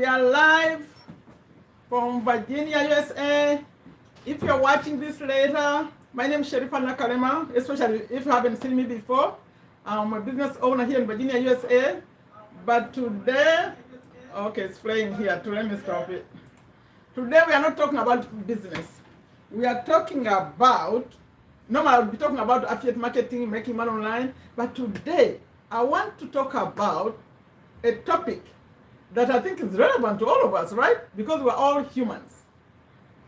We are live from Virginia, USA. If you're watching this later, my name is Sherifa Nakalema, especially if you haven't seen me before. I'm a business owner here in Virginia, USA. But today, okay, it's playing here, let me stop it. Today we are not talking about business. We are talking about, normally I'll be talking about affiliate marketing, making money online, but today I want to talk about a topic that I think is relevant to all of us, right? Because we're all humans.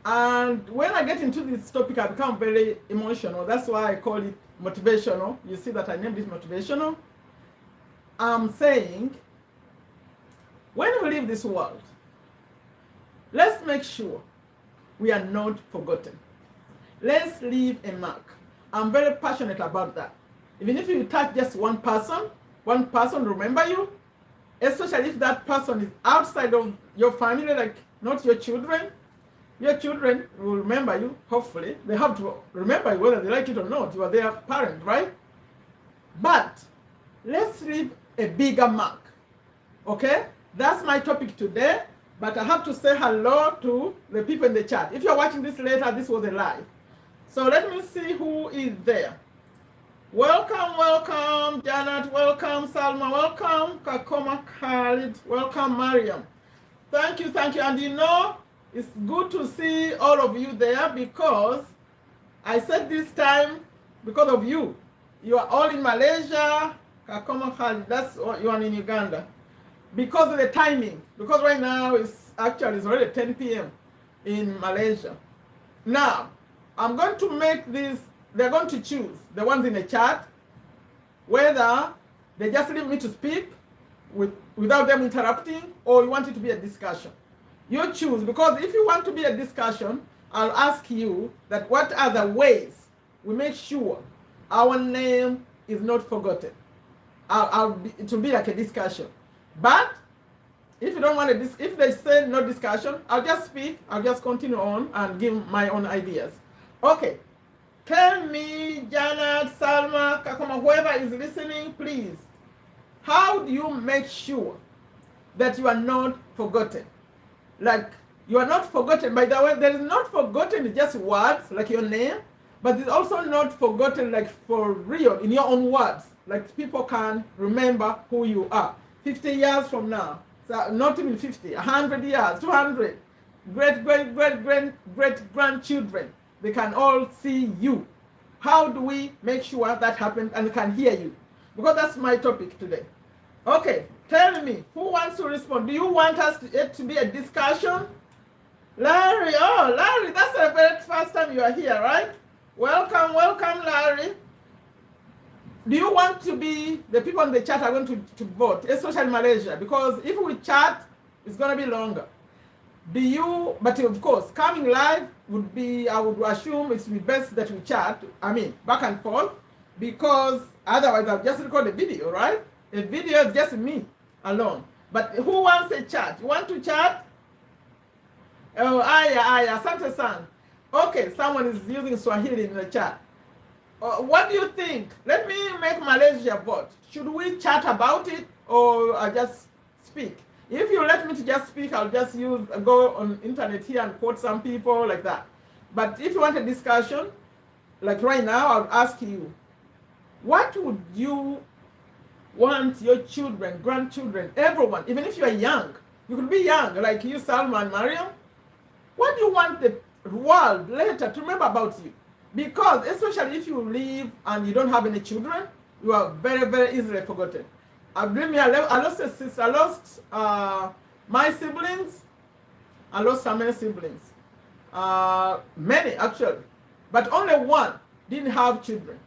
And when I get into this topic, I become very emotional. That's why I call it motivational. You see that I named it motivational. I'm saying, when we leave this world, let's make sure we are not forgotten. Let's leave a mark. I'm very passionate about that. Even if you touch just one person remember you, especially if that person is outside of your family, like not your children will remember you, hopefully. They have to remember you whether they like it or not. You are their parent, right? But let's leave a bigger mark, okay? That's my topic today, but I have to say hello to the people in the chat. If you're watching this later, this was a live. So let me see who is there. Welcome, Janet, welcome, Salma, welcome, Kakoma Khalid, welcome, Mariam. Thank you, and you know, it's good to see all of you there because I said this time because of you. You are all in Malaysia, Kakoma Khalid, that's you are in Uganda. Because of the timing, because right now it's already 10 p.m. in Malaysia. Now, I'm going to make this, they're going to choose, the ones in the chat, whether they just leave me to speak without them interrupting, or you want it to be a discussion. You choose, because if you want to be a discussion, I'll ask you that what are the ways we make sure our name is not forgotten. It will be like a discussion. But if you don't want to, if they say no discussion, I'll just speak, I'll just continue on and give my own ideas. Okay. Tell me, Janet, Salma, Kakoma, whoever is listening, please. How do you make sure that you are not forgotten? Like, you are not forgotten. By the way, there is not forgotten just words, like your name, but it's also not forgotten like for real, in your own words. Like people can remember who you are. 50 years from now, so not even 50, 100 years, 200, great-grandchildren, they can all see you. How do we make sure that happens and can hear you? Because that's my topic today. Okay, tell me, who wants to respond? Do you want it to be a discussion? Larry, Larry, that's the very first time you are here, right? Welcome, Larry. Do you want to be, the people in the chat are going to vote, especially in Malaysia, because if we chat, it's going to be longer. But of course, coming live would be, I would assume it would be best that we chat, back and forth, because otherwise I'll just record a video, right? A video is just me alone. But who wants a chat? You want to chat? Oh, Aya, Asante-san. Okay, someone is using Swahili in the chat. What do you think? Let me make Malaysia vote. Should we chat about it or just speak? If you let me to just speak, I'll just go on internet here and quote some people like that. But if you want a discussion, like right now, I'll ask you, what would you want your children, grandchildren, everyone, even if you are young, you could be young, like you, Salma and Mariam, what do you want the world later to remember about you? Because especially if you live and you don't have any children, you are very, very easily forgotten. Believe me, I lost a sister, I lost my siblings, I lost so many siblings. Many actually, but only one didn't have children.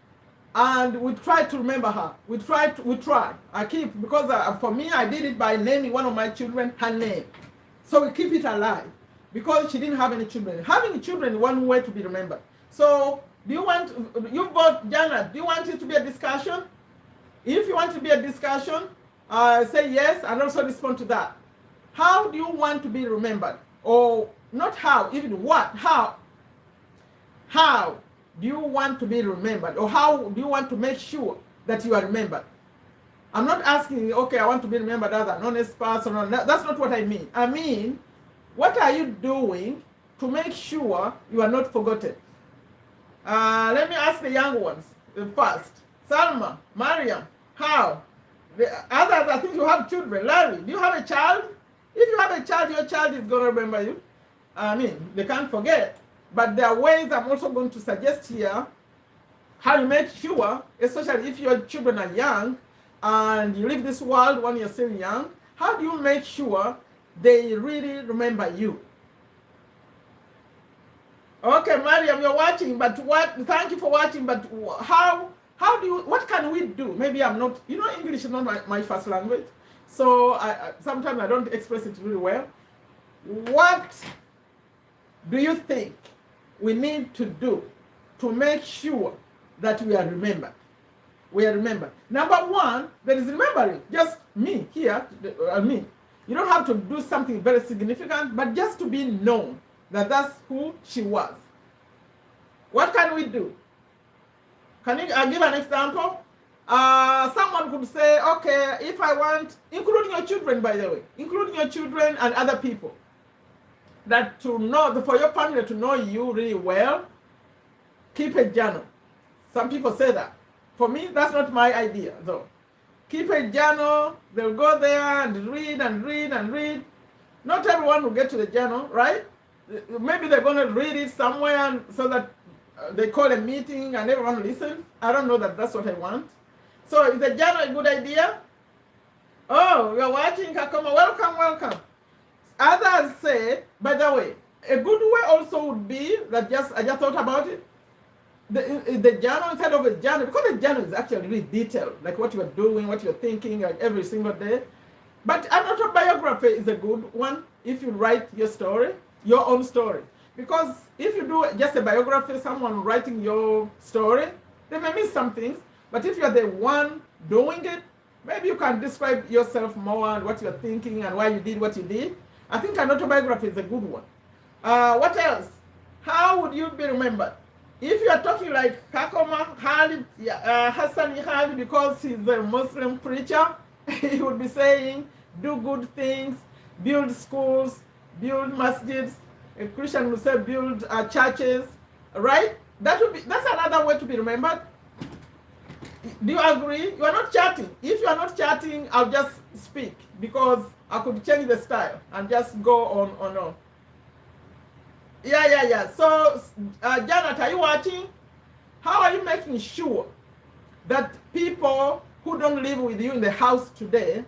And we try to remember her. We try. I keep, because for me, I did it by naming one of my children her name. So we keep it alive because she didn't have any children. Having children is one way to be remembered. So you vote, Janet, do you want it to be a discussion? If you want to be a discussion, say yes and also respond to that. How do you want to be remembered? Or not how, even what, how? How do you want to be remembered? Or how do you want to make sure that you are remembered? I'm not asking, okay, I want to be remembered as an honest person. Or that's not what I mean. I mean, what are you doing to make sure you are not forgotten? Let me ask the young ones first. Salma, Mariam, how? The others, I think you have children. Larry, do you have a child? If you have a child, your child is going to remember you. I mean, they can't forget. But there are ways I'm also going to suggest here how you make sure, especially if your children are young and you leave this world when you're still young, how do you make sure they really remember you? Okay, Mariam, you're watching, but thank you for watching, but how do you, what can we do? Maybe I'm not, English is not my first language, so sometimes I don't express it really well. What do you think we need to do to make sure that we are remembered? We are remembered. Number one, there is remembering. Just me here, me. You don't have to do something very significant, but just to be known that that's who she was. What can we do? Can you give an example? Someone could say, okay, if I want, including your children, by the way, including your children and other people, that to know, for your family to know you really well, keep a journal. Some people say that. For me, that's not my idea, though. Keep a journal. They'll go there and read and read and read. Not everyone will get to the journal, right? Maybe they're going to read it somewhere so that they call a meeting and everyone listens. I don't know that that's what I want. So is the journal a good idea? Oh, you're watching, Kakoma. Welcome, welcome. Others say, by the way, a good way also would be that I just thought about it. The journal instead of a journal, because the journal is actually really detailed, like what you're doing, what you're thinking, like every single day. But an autobiography is a good one if you write your story, your own story. Because if you do just a biography, someone writing your story, they may miss some things. But if you're the one doing it, maybe you can describe yourself more and what you're thinking and why you did what you did. I think an autobiography is a good one. What else? How would you be remembered? If you are talking like Kakoma Khalid, Hassan Khalid, because he's a Muslim preacher, he would be saying, do good things, build schools, build masjids. A Christian would say build churches, right? That's another way to be remembered. Do you agree? You are not chatting. If you are not chatting, I'll just speak because I could change the style and just go on. Yeah. So, Janet, are you watching? How are you making sure that people who don't live with you in the house today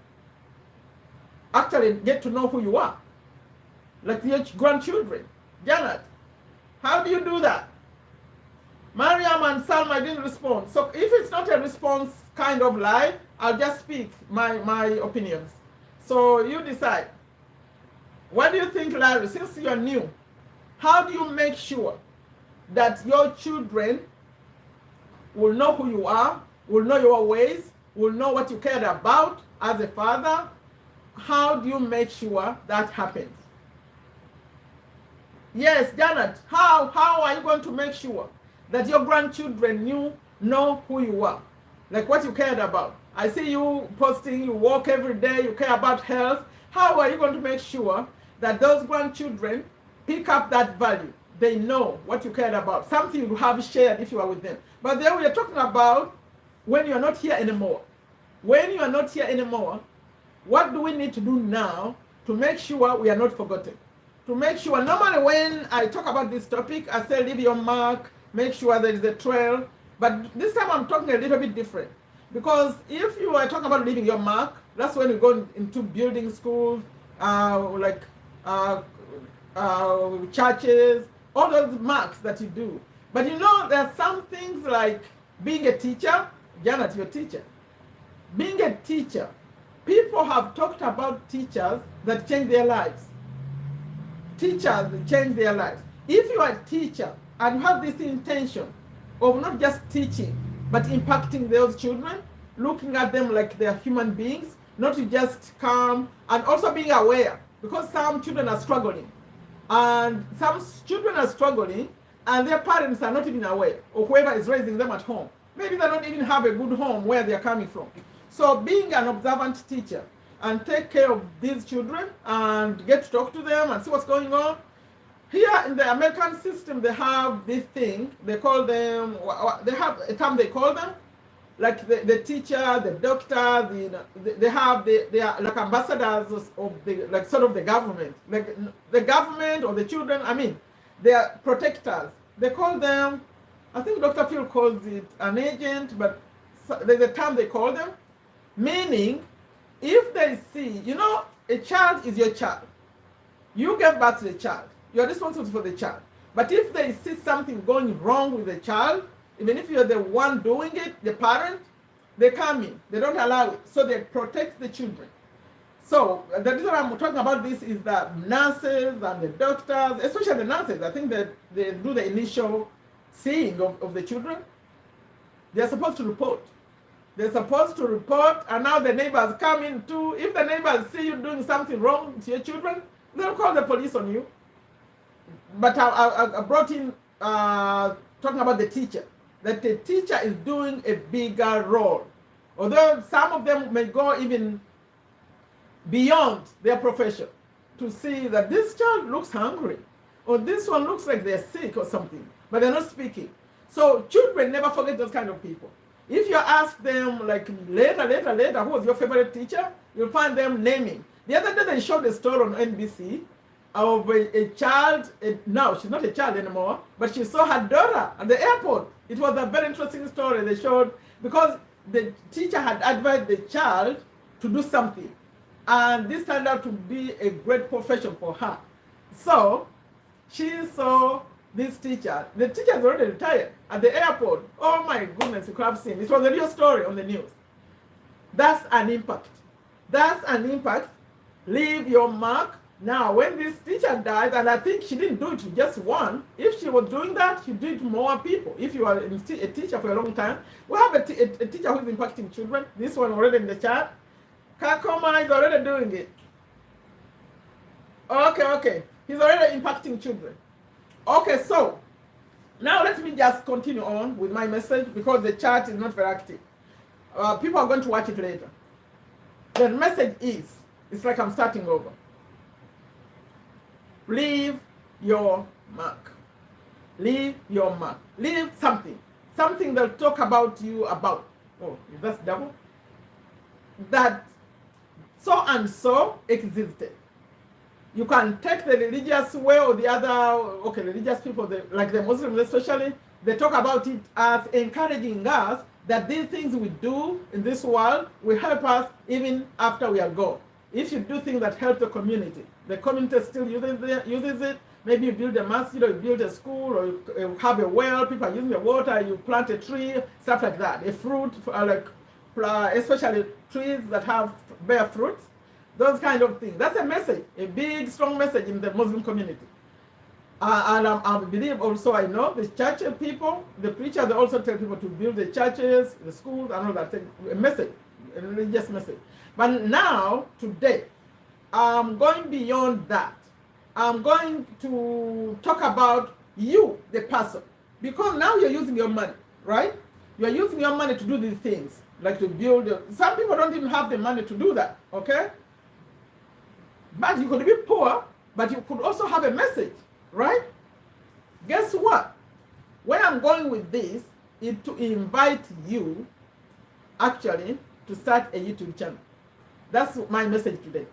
actually get to know who you are? Like your grandchildren. Janet, how do you do that? Mariam and Salma didn't respond. So if it's not a response kind of live, I'll just speak my opinions. So you decide. What do you think, Larry? Since you're new, how do you make sure that your children will know who you are, will know your ways, will know what you cared about as a father? How do you make sure that happens? Yes, Janet, how are you going to make sure that your grandchildren know who you are, like what you cared about? I see you posting, you walk every day, you care about health. How are you going to make sure that those grandchildren pick up that value? They know what you cared about, something you have shared if you are with them. But then we are talking about when you are not here anymore. When you are not here anymore, what do we need to do now to make sure we are not forgotten? To make sure, normally when I talk about this topic, I say leave your mark, make sure there is a trail. But this time I'm talking a little bit different. Because if you are talking about leaving your mark, that's when you go into building schools, churches, all those marks that you do. But there are some things like being a teacher. Janet, you're a teacher. Being a teacher, people have talked about teachers that change their lives. Teachers that change their lives. If you are a teacher and you have this intention of not just teaching, but impacting those children, looking at them like they're human beings, not to just come, and also being aware, because some children are struggling. And some children are struggling, and their parents are not even aware, or whoever is raising them at home. Maybe they don't even have a good home where they're coming from. So being an observant teacher and take care of these children and get to talk to them and see what's going on. Here in the American system, they have this thing, they call them, they have a term they call them, like the teacher, the doctor, they are like ambassadors of the, like sort of the government, like the government or the children, I mean, they are protectors. They call them, I think Dr. Phil calls it an agent, but there's a term they call them, meaning if they see, you know, a child is your child. You give birth to the child. You're responsible for the child. But if they see something going wrong with the child, even if you're the one doing it, the parent, they come in. They don't allow it. So they protect the children. So the reason I'm talking about this is that nurses and the doctors, especially the nurses, I think that they do the initial seeing of the children. They're supposed to report. They're supposed to report, and now the neighbors come in too. If the neighbors see you doing something wrong to your children, they'll call the police on you. But I brought in talking about the teacher, that the teacher is doing a bigger role. Although some of them may go even beyond their profession to see that this child looks hungry, or this one looks like they're sick or something, but they're not speaking. So children never forget those kind of people. If you ask them like later, who was your favorite teacher, you'll find them naming. The other day they showed a story on NBC of a child, now she's not a child anymore, but she saw her daughter at the airport. It was a very interesting story they showed, because the teacher had advised the child to do something, and this turned out to be a great profession for her. So she saw this teacher. The teacher is already retired at the airport. Oh my goodness, you could have seen. It was a real story on the news. That's an impact. That's an impact. Leave your mark. Now, when this teacher died, and I think she didn't do it to just one, if she was doing that, she did more people. If you are a teacher for a long time, we have a teacher who is impacting children. This one already in the chat. Kakoma is already doing it. Okay. He's already impacting children. Okay, so now let me just continue on with my message, because the chat is not very active. People are going to watch it later. The message is, it's like I'm starting over. Leave your mark. Leave your mark. Leave something. Something they'll talk about you about. Oh, is that double? That so and so existed. You can take the religious way or the other, okay, religious people, like the Muslims especially, they talk about it as encouraging us that these things we do in this world will help us even after we are gone. If you do things that help the community still uses it. Maybe you build a masjid, or you build a school, or you have a well, people are using the water, you plant a tree, stuff like that. A fruit, especially trees that bear fruits. Those kind of things. That's a message, a big, strong message in the Muslim community. And I believe also, I know the church people, the preachers, they also tell people to build the churches, the schools, and all that thing. A message, a religious message. But now, today, I'm going beyond that. I'm going to talk about you, the person. Because now you're using your money, right? You're using your money to do these things, like to build. Some people don't even have the money to do that, okay? But you could be poor, but you could also have a message, right? Guess what? Where I'm going with this is to invite you, actually, to start a YouTube channel. That's my message today.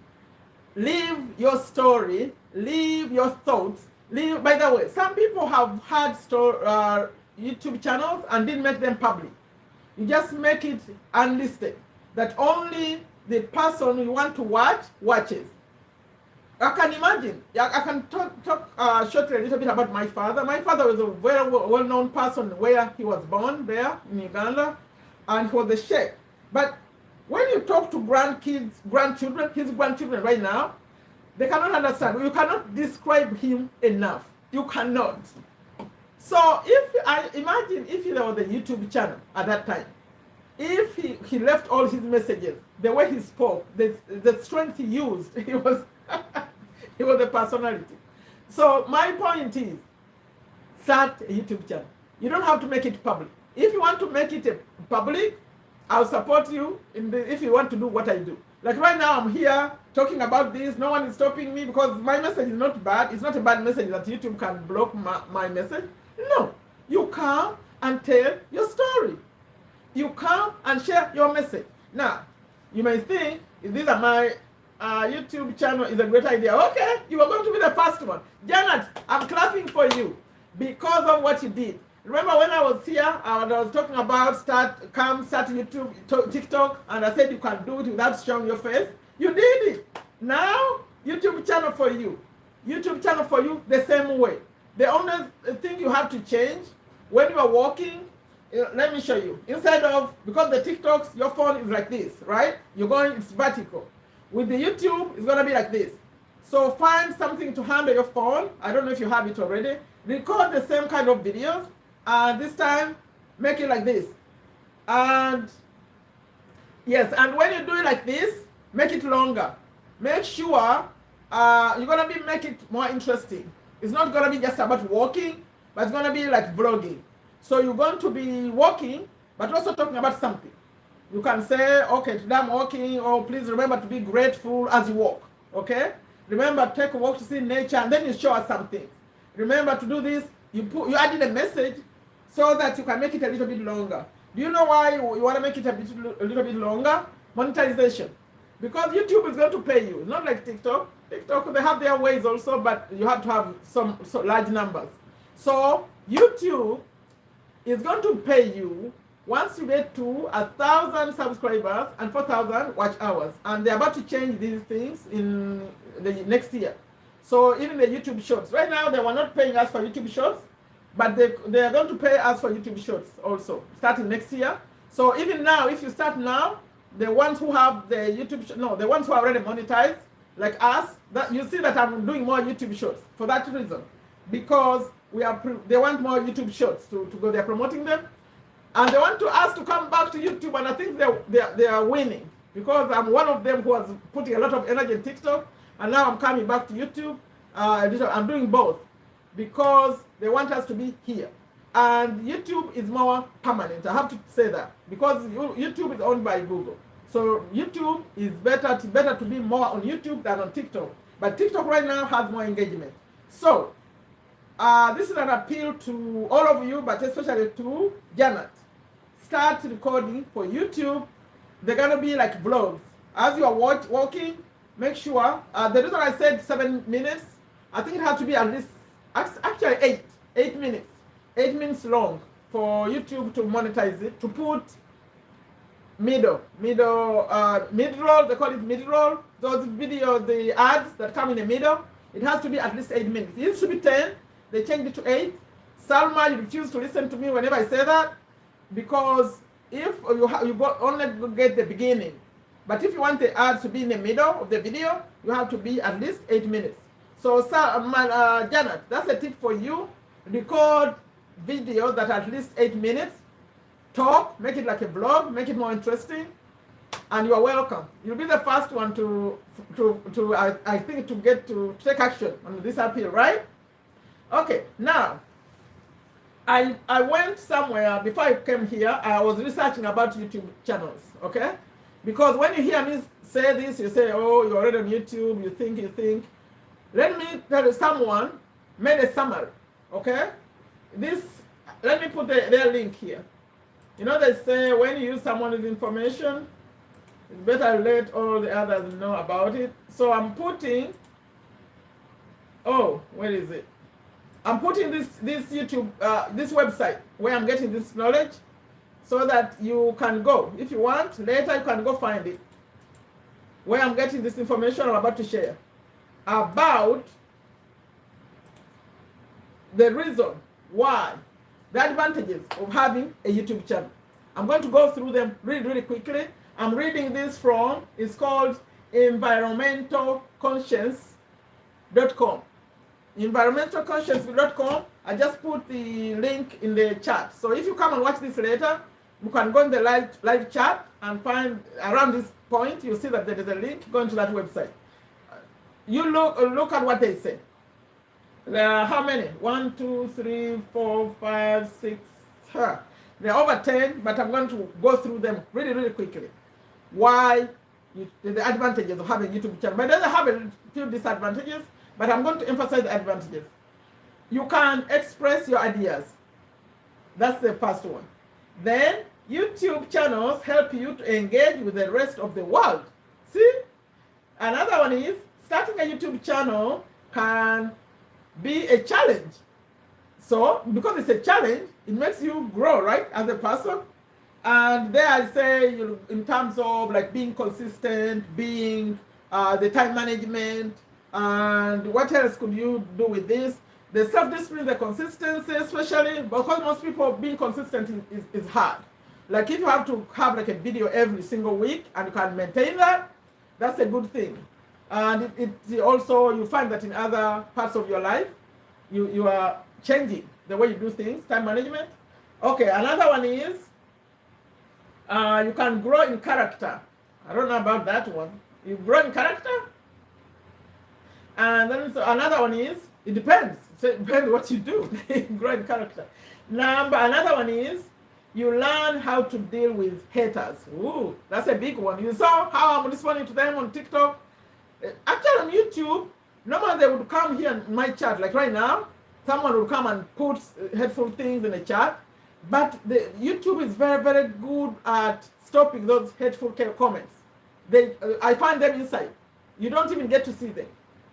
Leave your story, leave your thoughts. By the way, some people have had YouTube channels and didn't make them public. You just make it unlisted, that only the person you want to watch watches. I can imagine. I can talk shortly a little bit about my father. My father was a very well-known person where he was born, there in Uganda, and he was a sheikh. But when you talk to grandchildren, his grandchildren right now, they cannot understand. You cannot describe him enough. You cannot. So imagine if there was a YouTube channel at that time, if he left all his messages, the way he spoke, the strength he used, he was he was a personality. So my point is, start a YouTube channel. You don't have to make it public. If you want to make it public, I'll support you if you want to do what I do. Like right now, I'm here talking about this. No one is stopping me because my message is not bad. It's not a bad message that YouTube can block my message. No, you come and tell your story. You come and share your message. Now, you may think, these are my YouTube channel is a great idea. Okay, you are going to be the first one. Janet, I'm clapping for you because of what you did. Remember when I was here and I was talking about start YouTube, TikTok, and I said you can do it without showing your face? You did it. Now, YouTube channel for you. YouTube channel for you the same way. The only thing you have to change, when you are walking, let me show you. Instead of, because the TikToks, your phone is like this, right? You're going, it's vertical. With the YouTube, it's going to be like this. So find something to handle your phone. I don't know if you have it already. Record the same kind of videos. And this time, make it like this. And yes, and when you do it like this, make it longer. Make sure you're going to make it more interesting. It's not going to be just about walking, but it's going to be like vlogging. So you're going to be walking, but also talking about something. You can say, okay, today I'm walking, or please remember to be grateful as you walk, okay? Remember, take a walk to see nature, and then you show us something. Remember to do this, you added a message so that you can make it a little bit longer. Do you know why you want to make it a little bit longer? Monetization. Because YouTube is going to pay you. It's not like TikTok. TikTok, they have their ways also, but you have to have some large numbers. So YouTube is going to pay you once you get to 1,000 subscribers and 4,000 watch hours. And they're about to change these things in the next year. So even the YouTube Shorts. Right now, they were not paying us for YouTube Shorts, but they are going to pay us for YouTube Shorts also, starting next year. So even now, if you start now, the ones who have the the ones who are already monetized, like us, that you see that I'm doing more YouTube Shorts for that reason. Because they want more YouTube Shorts to go, they're promoting them. And they want us to come back to YouTube, and I think they are winning. Because I'm one of them who was putting a lot of energy in TikTok, and now I'm coming back to YouTube. I'm doing both because they want us to be here. And YouTube is more permanent. I have to say that because YouTube is owned by Google. So YouTube is better to be more on YouTube than on TikTok. But TikTok right now has more engagement. So this is an appeal to all of you, but especially to Janet. Start recording for YouTube. They're gonna be like vlogs. As you are walking, make sure. The reason I said 7 minutes, I think it has to be at least actually 8 minutes. 8 minutes long for YouTube to monetize it, to put mid-roll, they call it mid-roll, those videos, the ads that come in the middle, it has to be at least 8 minutes. It used to be 10, they changed it to 8. Salma, you refuse to listen to me whenever I say that, because if you only get the beginning, but if you want the ads to be in the middle of the video, you have to be at least 8 minutes. So Janet, that's a tip for you. Record videos that are at least 8 minutes. Talk, make it like a vlog, make it more interesting, and you are welcome. You'll be the first one I think to take action on this appeal, right? Okay, now I went somewhere before I came here. I was researching about YouTube channels, okay? Because when you hear me say this, you say, oh, you're already on YouTube, you think. Let me tell you, someone made a summary, okay? Let me put their link here. You know, they say when you use someone's information, it's better let all the others know about it. So I'm putting, where is it? I'm putting this YouTube, this website where I'm getting this knowledge so that you can go. If you want, later you can go find it. Where I'm getting this information I'm about to share about the reason why, the advantages of having a YouTube channel. I'm going to go through them really quickly. I'm reading this from, it's called environmentalconscience.com. Environmentalconscience.com. I just put the link in the chat. So if you come and watch this later, you can go in the live chat and find around this point, you'll see that there is a link. Go into that website. You look at what they say. How many? 1, 2, 3, 4, 5, 6. There are over 10, but I'm going to go through them really, really quickly. Why the advantages of having a YouTube channel. But it doesn't have a few disadvantages, but I'm going to emphasize the advantages. You can express your ideas. That's the first one. Then YouTube channels help you to engage with the rest of the world. See? Another one is starting a YouTube channel can be a challenge. So, because it's a challenge, it makes you grow, right, as a person. And there I say, in terms of like being consistent, being the time management, and what else could you do with this? The self-discipline, the consistency, especially because most people being consistent is hard. Like if you have to have like a video every single week and you can maintain that, that's a good thing. And it also, you find that in other parts of your life, you are changing the way you do things, time management. Okay, another one is you can grow in character. I don't know about that one. You grow in character. And then another one is, it depends. So it depends what you do. Grow in character. Another one is, you learn how to deal with haters. Ooh, that's a big one. You saw how I'm responding to them on TikTok. Actually on YouTube, normally they would come here in my chat, like right now, someone would come and put hateful things in the chat. But the YouTube is very, very good at stopping those hateful comments. I find them inside. You don't even get to see them.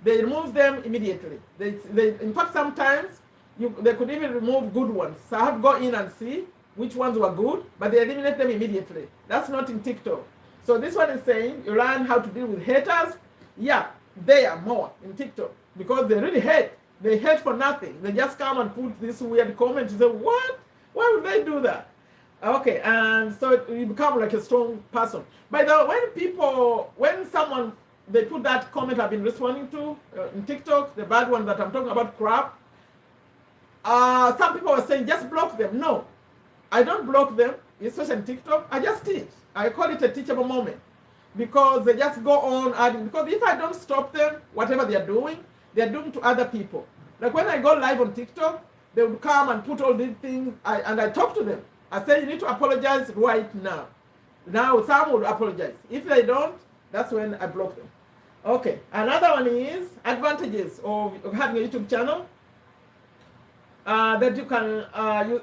They remove them immediately. In fact, sometimes they could even remove good ones. So I have to go in and see which ones were good, but they eliminate them immediately. That's not in TikTok. So this one is saying you learn how to deal with haters. Yeah, they are more in TikTok because they really hate. They hate for nothing. They just come and put this weird comment and say, what? Why would they do that? Okay, and so you become like a strong person. By the way, when someone, they put that comment I've been responding to in TikTok, the bad one that I'm talking about, crap, some people are saying, just block them. No, I don't block them, especially in TikTok. I just teach. I call it a teachable moment because they just go on adding. Because if I don't stop them, whatever they're doing to other people. Like when I go live on TikTok, they would come and put all these things, and I talk to them. I say, you need to apologize right now. Now, some will apologize. If they don't, that's when I block them. Okay, another one is advantages of having a YouTube channel. That you can,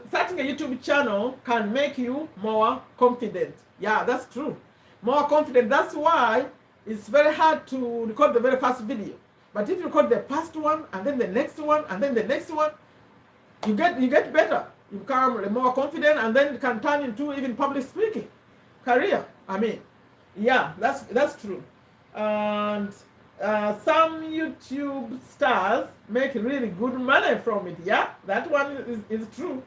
starting a YouTube channel can make you more confident. Yeah, that's true. More confident. That's why it's very hard to record the very first video. But if you record the first one, and then the next one, and then the next one, you get better. You become more confident, and then it can turn into even public speaking career. I mean, yeah, that's true. And some YouTube stars make really good money from it. Yeah, that one is true.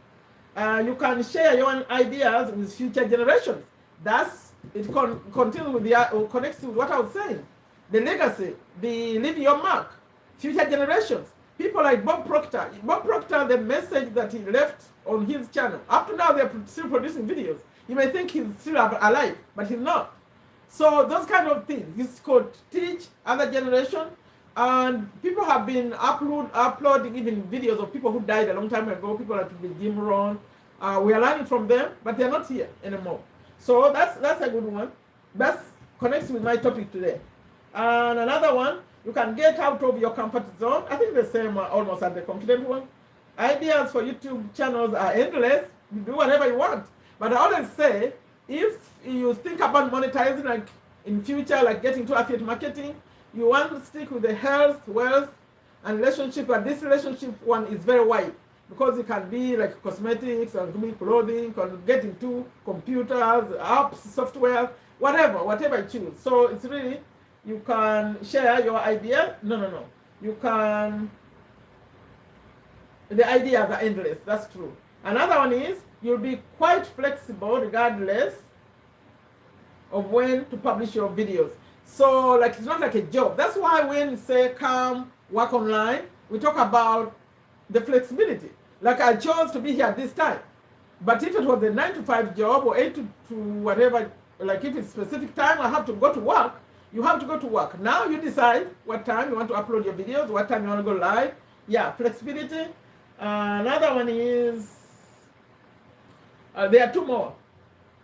You can share your own ideas with future generations. Continues with connects to what I was saying. The legacy, the leaving your mark, future generations. People like Bob Proctor. Bob Proctor, the message that he left on his channel, up to now they're still producing videos. You may think he's still alive, but he's not. So those kind of things, he's could teach other generation, and people have been uploading even videos of people who died a long time ago, people like Jim Rohn. We are learning from them, but they're not here anymore. So that's a good one. That connects with my topic today. And another one, you can get out of your comfort zone. I think the same almost as the confident one. Ideas for YouTube channels are endless. You do whatever you want. But I always say, if you think about monetizing, like in future, like getting to affiliate marketing, you want to stick with the health, wealth, and relationship. But this relationship one is very wide because it can be like cosmetics, and can be clothing, can get into computers, apps, software, whatever you choose. So it's really, you can share your idea. No. You can, the ideas are endless. That's true. Another one is, you'll be quite flexible regardless of when to publish your videos. So like, it's not like a job. That's why when we say come work online, we talk about the flexibility. Like I chose to be here at this time. But if it was a 9-to-5 job or 8 to whatever, like if it's specific time I have to go to work, you have to go to work. Now you decide what time you want to upload your videos, what time you want to go live. Yeah, flexibility. Another one is There are two more.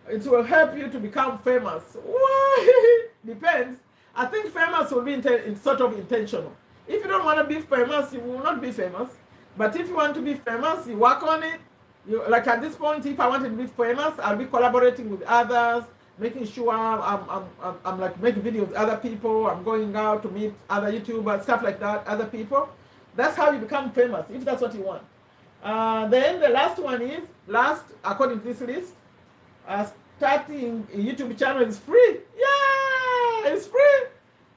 It will help you to become famous. Why? Depends. I think famous will be sort of intentional. If you don't want to be famous, you will not be famous. But if you want to be famous, you work on it. You, like at this point, if I wanted to be famous, I'll be collaborating with others, making sure I'm like making videos with other people. I'm going out to meet other YouTubers, stuff like that, other people. That's how you become famous, if that's what you want. Then the last one is, according to this list, starting a YouTube channel is free. Yeah, it's free.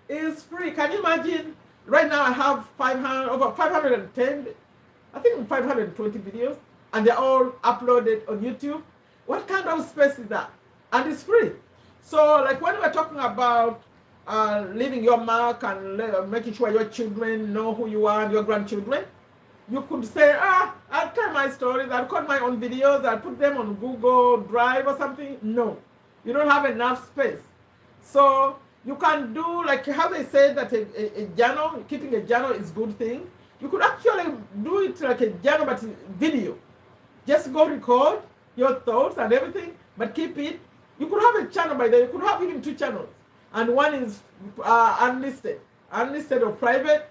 It's free. Can you imagine? Right now I have over 510, I think 520 videos, and they're all uploaded on YouTube. What kind of space is that? And it's free. So like when we're talking about leaving your mark and making sure your children know who you are and your grandchildren, you could say, I'll tell my stories, I'll record my own videos, I'll put them on Google Drive or something. No, you don't have enough space. So you can do, like how they say that a journal, keeping a journal is a good thing. You could actually do it like a journal, but video. Just go record your thoughts and everything, but keep it. You could have a channel by there. You could have even two channels. And one is unlisted or private.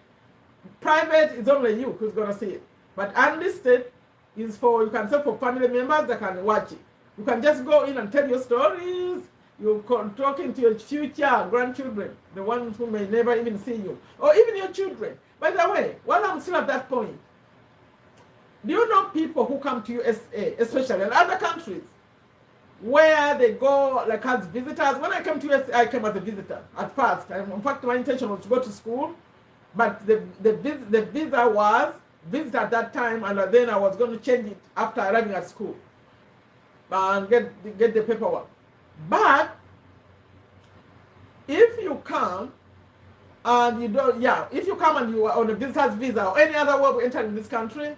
Private is only you who's going to see it. But unlisted is for, you can say for family members that can watch it. You can just go in and tell your stories. You're talking to your future grandchildren, the ones who may never even see you, or even your children. By the way, while I'm still at that point, do you know people who come to USA, especially in other countries, where they go like as visitors? When I came to USA, I came as a visitor at first. In fact, my intention was to go to school, but the visa was visitor at that time, and then I was going to change it after arriving at school and get the paperwork. But if you come and you don't, if you come and you are on a visitor's visa or any other way of entering this country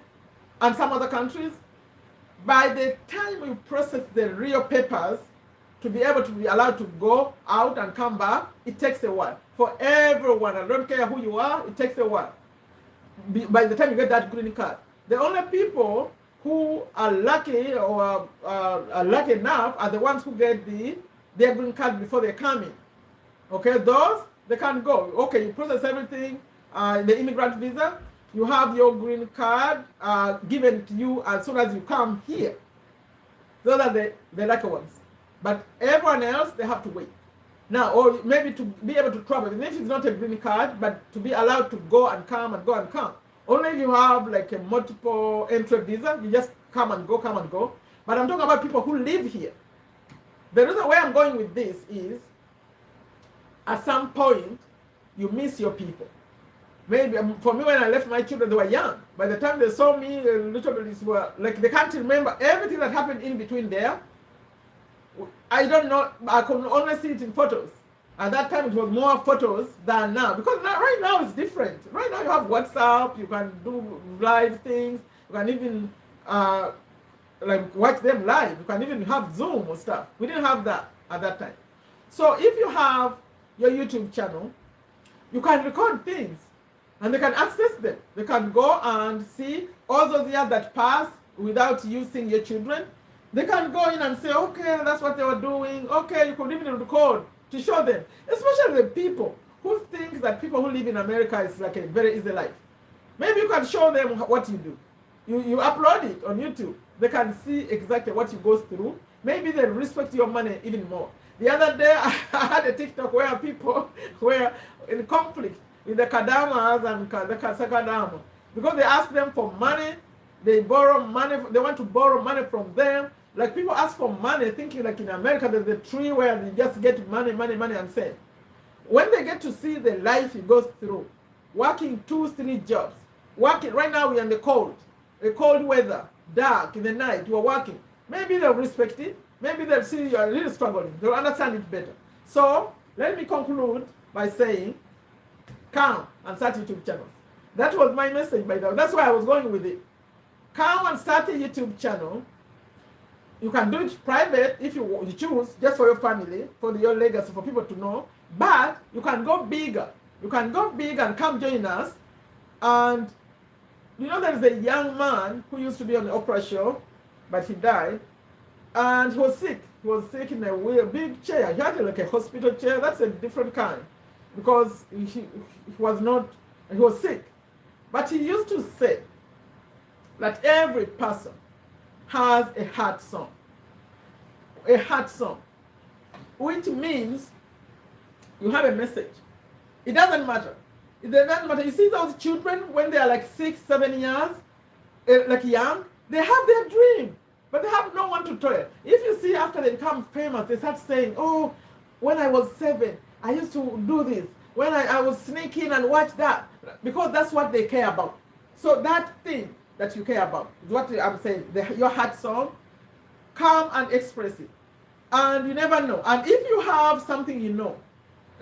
and some other countries, by the time you process the real papers to be able to be allowed to go out and come back, it takes a while. For everyone, I don't care who you are, it takes a while. By the time you get that green card, the only people who are lucky or are lucky enough are the ones who get their green card before they come in. Okay, those, they can go. Okay, you process everything, the immigrant visa, you have your green card given to you as soon as you come here. Those are the lucky ones. But everyone else, they have to wait. Now, or maybe to be able to travel, even if it's not a green card, but to be allowed to go and come and go and come. Only if you have like a multiple entry visa, you just come and go. But I'm talking about people who live here. The reason why I'm going with this is, at some point, you miss your people. Maybe for me, when I left my children, they were young. By the time they saw me, little bit were like they can't remember everything that happened in between there. I don't know. I could only see it in photos. At that time, it was more photos than now. Because right now, it's different. Right now, you have WhatsApp. You can do live things. You can even like watch them live. You can even have Zoom or stuff. We didn't have that at that time. So if you have your YouTube channel, you can record things. And they can access them. They can go and see all those years that pass without you seeing your children. They can go in and say, okay, that's what they were doing. Okay, you could even record to show them. Especially the people who think that people who live in America is like a very easy life. Maybe you can show them what you do. You upload it on YouTube. They can see exactly what you go through. Maybe they respect your money even more. The other day, I had a TikTok where people were in conflict with the Kadamas and the Kasakadama. Because they ask them for money, they borrow money, they want to borrow money from them. Like people ask for money thinking like in America there's a tree where they just get money and save. When they get to see the life he goes through, working 2-3 jobs, working, right now we're in the cold weather, dark, in the night, you are working. Maybe they'll respect it, maybe they'll see you are really struggling, they'll understand it better. So, let me conclude by saying, come and start YouTube channels. That was my message, by the way. That's why I was going with it. Come and start a YouTube channel. You can do it private if you choose, just for your family, for your legacy, for people to know. But you can go bigger. You can go big and come join us. And you know there's a young man who used to be on the Oprah show, but he died. And he was sick. He was sick in a big chair. He had like a hospital chair. That's a different kind, because he was sick. But he used to say that every person has a heart song. A heart song, which means you have a message. It doesn't matter. It doesn't matter. You see those children when they are like 6, 7 years, like young, they have their dream, but they have no one to tell it. If you see after they become famous, they start saying, oh, when I was 7, I used to do this. When I was sneaking and watch that, because that's what they care about. So that thing that you care about is what I'm saying, your heart song. Come and express it. And you never know. And if you have something you know,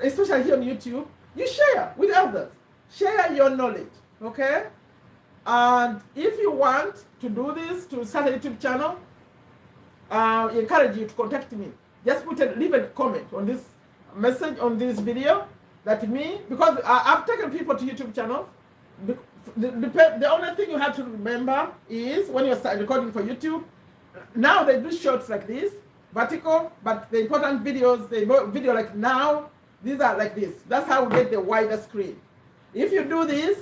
especially here on YouTube, you share with others. Share your knowledge, okay? And if you want to do this, to start a YouTube channel, I encourage you to contact me. Just leave a comment on this message, on this video, that me, because I've taken people to YouTube channels. The only thing you have to remember is when you start recording for YouTube, now they do shorts like this, vertical, but the important videos, video like now, these are like this. That's how we get the wider screen. If you do this,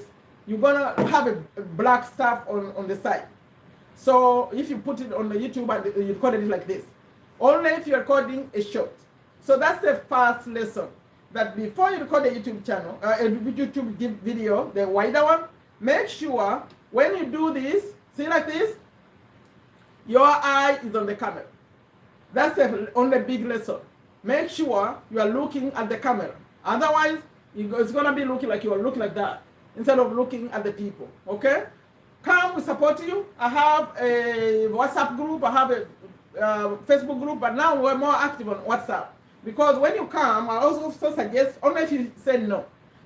you're gonna have a black stuff on the side. So if you put it on the YouTube and you record it like this, only if you're recording a short. So that's the first lesson, that before you record a YouTube channel, a YouTube video, the wider one, make sure when you do this, see like this, your eye is on the camera. That's the only big lesson. Make sure you are looking at the camera. Otherwise, it's going to be looking like you are looking like that instead of looking at the people. Okay? Come, we support you. I have a WhatsApp group. I have a Facebook group. But now we're more active on WhatsApp. Because when you come, I also suggest, only if you say no.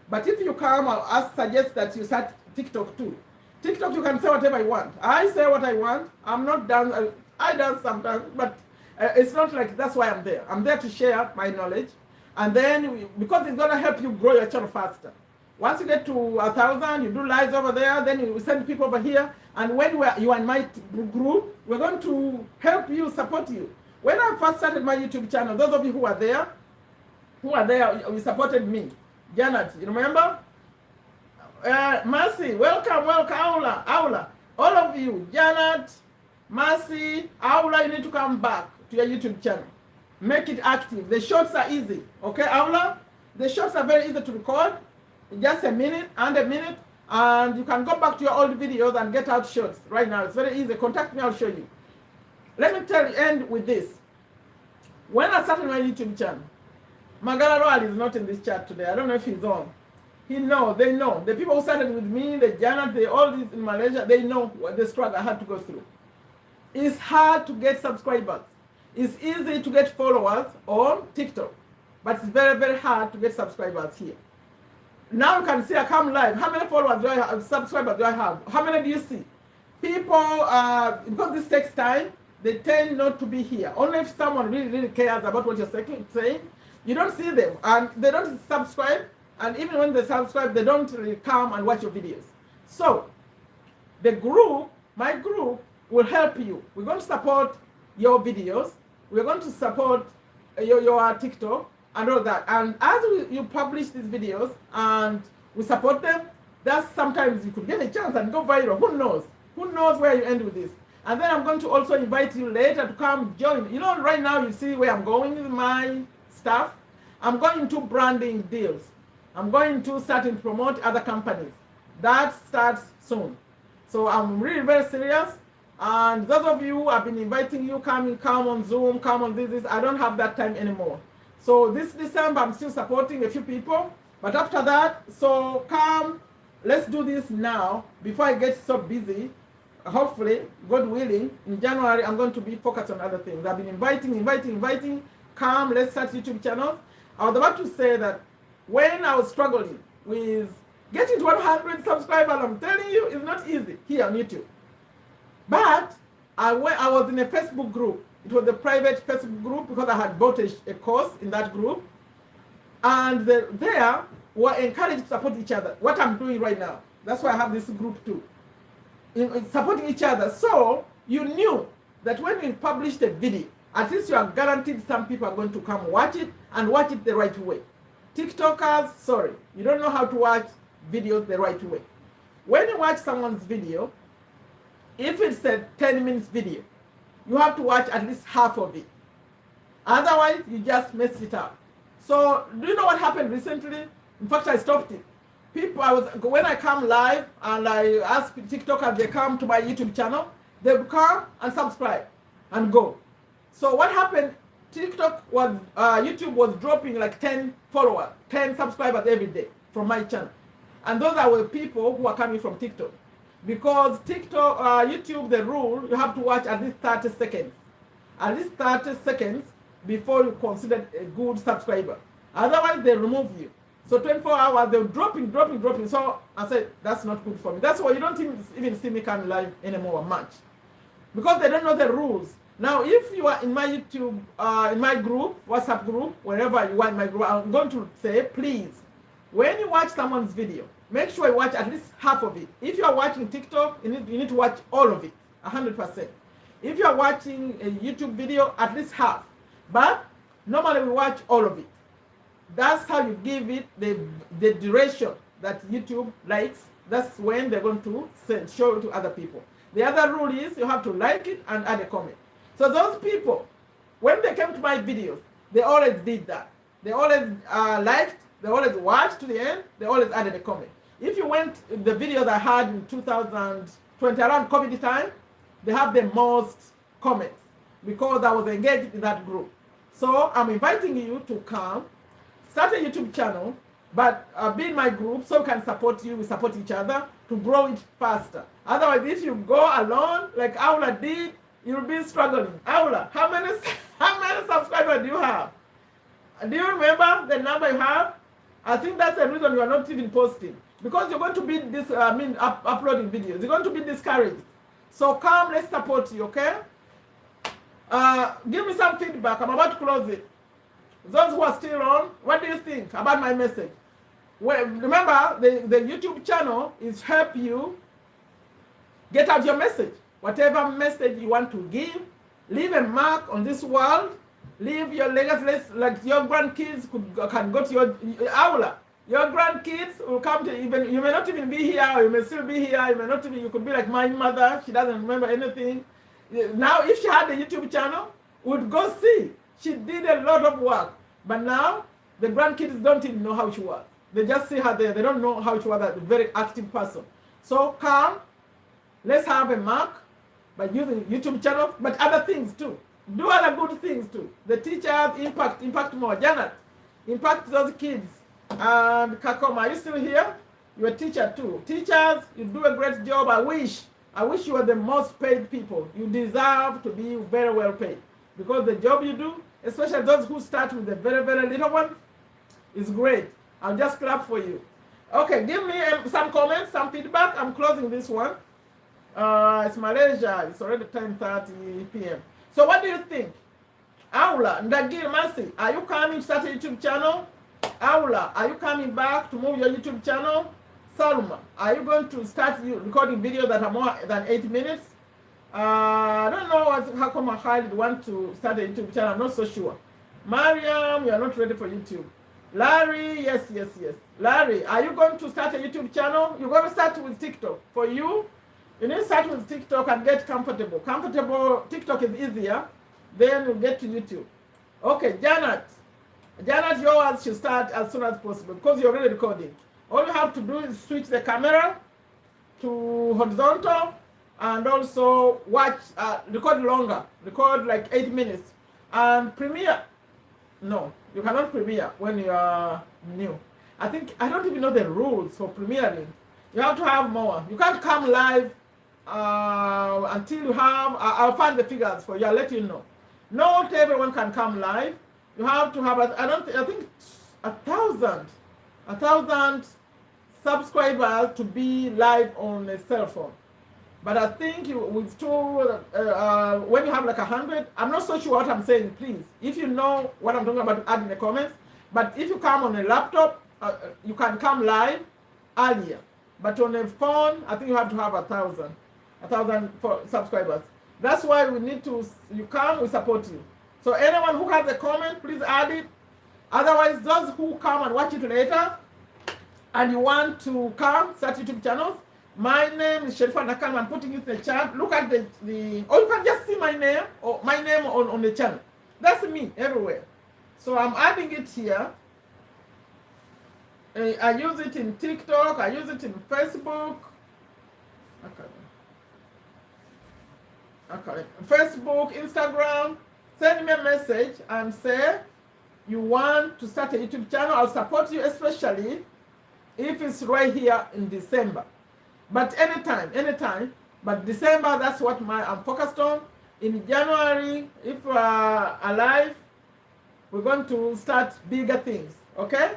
But if you come, I'll suggest that you start TikTok too. TikTok, you can say whatever you want. I say what I want. I'm not done. I dance sometimes, but it's not like that's why I'm there. I'm there to share my knowledge. And then, because it's going to help you grow your channel faster. Once you get to 1,000, you do lives over there, then you send people over here. And when you are in my group, we're going to help you, support you. When I first started my YouTube channel, those of you who are there, you supported me. Janet, you remember? Mercy, welcome, Aula. All of you, Janet, Mercy, Aula, you need to come back to your YouTube channel. Make it active. The shorts are easy. Okay, Aula? The shorts are very easy to record. Just a minute, and you can go back to your old videos and get out shorts right now. It's very easy. Contact me, I'll show you. Let me end with this. When I started my YouTube channel, Magala Royal is not in this chat today. I don't know if he's on. They know. The people who started with me, the Janet, all these in Malaysia, they know what the struggle I had to go through. It's hard to get subscribers. It's easy to get followers on TikTok, but it's very, very hard to get subscribers here. Now you can see I come live. How many followers do I have? Subscribers do I have? How many do you see? People, because this takes time, they tend not to be here. Only if someone really, really cares about what you're saying, you don't see them. And they don't subscribe. And even when they subscribe, they don't really come and watch your videos. So, the group, my group, will help you. We're going to support your videos. We're going to support your TikTok and all that. And as you publish these videos and we support them, that's sometimes you could get a chance and go viral. Who knows? Who knows where you end with this? And then I'm going to also invite you later to come join. You know, right now you see where I'm going with my stuff. I'm going into branding deals. I'm going to start and promote other companies. That starts soon. So I'm really very serious. And those of you, I've been inviting you, come on Zoom, come on this. I don't have that time anymore. So this December, I'm still supporting a few people. But after that, so come, let's do this now before I get so busy. Hopefully, God willing, in January, I'm going to be focused on other things. I've been inviting. Come, let's start YouTube channels. I was about to say that when I was struggling with getting to 100 subscribers, I'm telling you, it's not easy here on YouTube. But I was in a Facebook group. It was a private Facebook group because I had bought a course in that group. And there, we're encouraged to support each other. What I'm doing right now. That's why I have this group too. In supporting each other. So, you knew that when you publish a video, at least you are guaranteed some people are going to come watch it and watch it the right way. TikTokers, sorry, you don't know how to watch videos the right way. When you watch someone's video, if it's a 10 minutes video, you have to watch at least half of it. Otherwise, you just mess it up. So, do you know what happened recently? In fact, I stopped it. When I come live and I ask TikTokers, they come to my YouTube channel, they come and subscribe and go. So what happened? YouTube was dropping like 10 followers, 10 subscribers every day from my channel, and those are people who are coming from TikTok, because YouTube, the rule, you have to watch at least 30 seconds, before you consider a good subscriber. Otherwise, they remove you. So 24 hours, they're dropping. So I said, that's not good for me. That's why you don't even see me come live anymore much, because they don't know the rules. Now, if you are in my YouTube, in my group, WhatsApp group, wherever you are in my group, I'm going to say, please, when you watch someone's video, make sure you watch at least half of it. If you are watching TikTok, you need to watch all of it, 100%. If you are watching a YouTube video, at least half. But normally we watch all of it. That's how you give it the duration that YouTube likes. That's when they're going to show it to other people. The other rule is you have to like it and add a comment. So those people, when they came to my videos, they always did that. They always liked, they always watched to the end, they always added a comment. If you went the videos I had in 2020, around COVID time, they have the most comments because I was engaged in that group. So I'm inviting you to come, start a YouTube channel, but be in my group so we can support you, we support each other to grow it faster. Otherwise, if you go alone, like Aula did, you'll be struggling. Aula, how many subscribers do you have? Do you remember the number you have? I think that's the reason you are not even posting. Because you're going to be uploading videos. You're going to be discouraged. So come, let's support you, okay? Give me some feedback. I'm about to close it. Those who are still on, what do you think about my message? Well, remember, the YouTube channel is help you get out your message. Whatever message you want to give, leave a mark on this world, leave your legacy, like your grandkids can go to your aula. Your grandkids will come to, even you may not even be here, or you may still be here, you could be like my mother, she doesn't remember anything. Now, if she had a YouTube channel, would go see. She did a lot of work. But now, the grandkids don't even know how she was. They just see her there. They don't know how she was a very active person. So come, let's have a mark by using YouTube channel, but other things too. Do other good things too. The teachers impact more. Janet, impact those kids. And Kakoma, are you still here? You're a teacher too. Teachers, you do a great job. I wish you were the most paid people. You deserve to be very well paid. Because the job you do, especially those who start with the very, very little one, is great. I'll just clap for you. Okay, give me some comments, some feedback. I'm closing this one. It's Malaysia. It's already 10:30 p.m. So what do you think? Aula, Ndagir Masi, are you coming to start a YouTube channel? Aula, are you coming back to move your YouTube channel? Salma, are you going to start recording videos that are more than 8 minutes? I don't know how come Khalid want to start a YouTube channel. I'm not so sure. Mariam, you are not ready for YouTube. Larry, yes. Larry, are you going to start a YouTube channel? You're going to start with TikTok. For you, you need to start with TikTok and get comfortable. TikTok is easier. Then you get to YouTube. Okay, Janet, yours should start as soon as possible because you're already recording. All you have to do is switch the camera to horizontal and also record longer. Record like 8 minutes. And premiere. No, you cannot premiere when you are new. I don't even know the rules for premiering. You have to have more. You can't come live until you have, I'll find the figures for you, I'll let you know. Not everyone can come live. You have to have, I think 1,000 subscribers to be live on a cell phone. But I think when you have like 100, I'm not so sure what I'm saying, please. If you know what I'm talking about, add in the comments. But if you come on a laptop, you can come live earlier. But on a phone, I think you have to have 1,000 subscribers. That's why we need to, you come, we support you. So anyone who has a comment, please add it. Otherwise, those who come and watch it later, and you want to come, start YouTube channels, my name is Sherifa Nakalema. I'm putting it in the chat. Look at the or you can just see my name or my name on the channel. That's me everywhere. So I'm adding it here. I use it in TikTok. I use it in Facebook. Okay. Facebook, Instagram. Send me a message and say you want to start a YouTube channel. I'll support you, especially if it's right here in December. But anytime. But December, that's what I'm focused on. In January, if we are alive, we're going to start bigger things. Okay?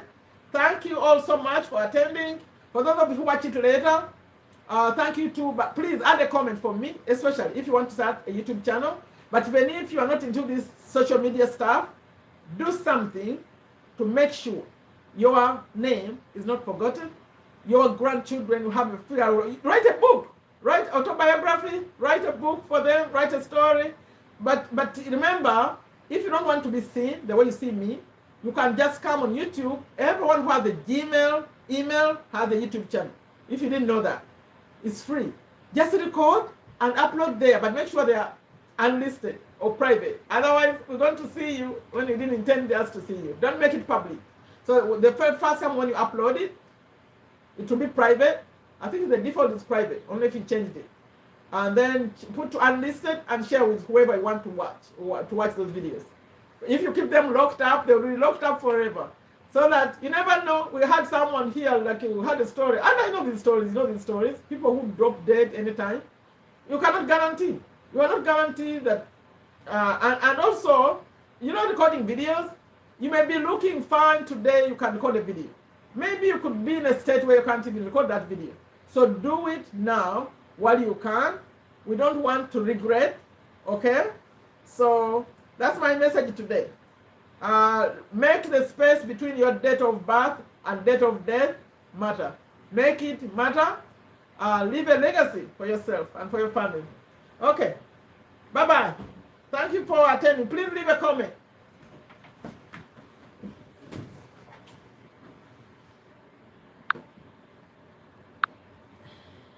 Thank you all so much for attending. For those of you who watch it later, thank you too. But please add a comment for me, especially if you want to start a YouTube channel. But even if you are not into this social media stuff, do something to make sure your name is not forgotten. Your grandchildren will have a free. Write a book, write autobiography, write a book for them, write a story. But remember, if you don't want to be seen the way you see me, you can just come on YouTube. Everyone who has a Gmail, email, has a YouTube channel. If you didn't know that, it's free. Just record and upload there, but make sure they are unlisted or private. Otherwise, we're going to see you when you didn't intend us to see you. Don't make it public. So the first time when you upload it, it will be private. I think the default is private, only if you changed it. And then put to unlisted and share with whoever you want to watch those videos. If you keep them locked up, they'll be locked up forever. So that you never know. We had someone here, like we had a story, and I know these stories, people who drop dead anytime. You cannot guarantee. You are not guaranteed that. And also, recording videos, you may be looking fine today, you can record a video. Maybe you could be in a state where you can't even record that video. So do it now while you can. We don't want to regret, okay? So that's my message today. Make the space between your date of birth and date of death matter. Make it matter. Leave a legacy for yourself and for your family. Okay. Bye-bye. Thank you for attending. Please leave a comment.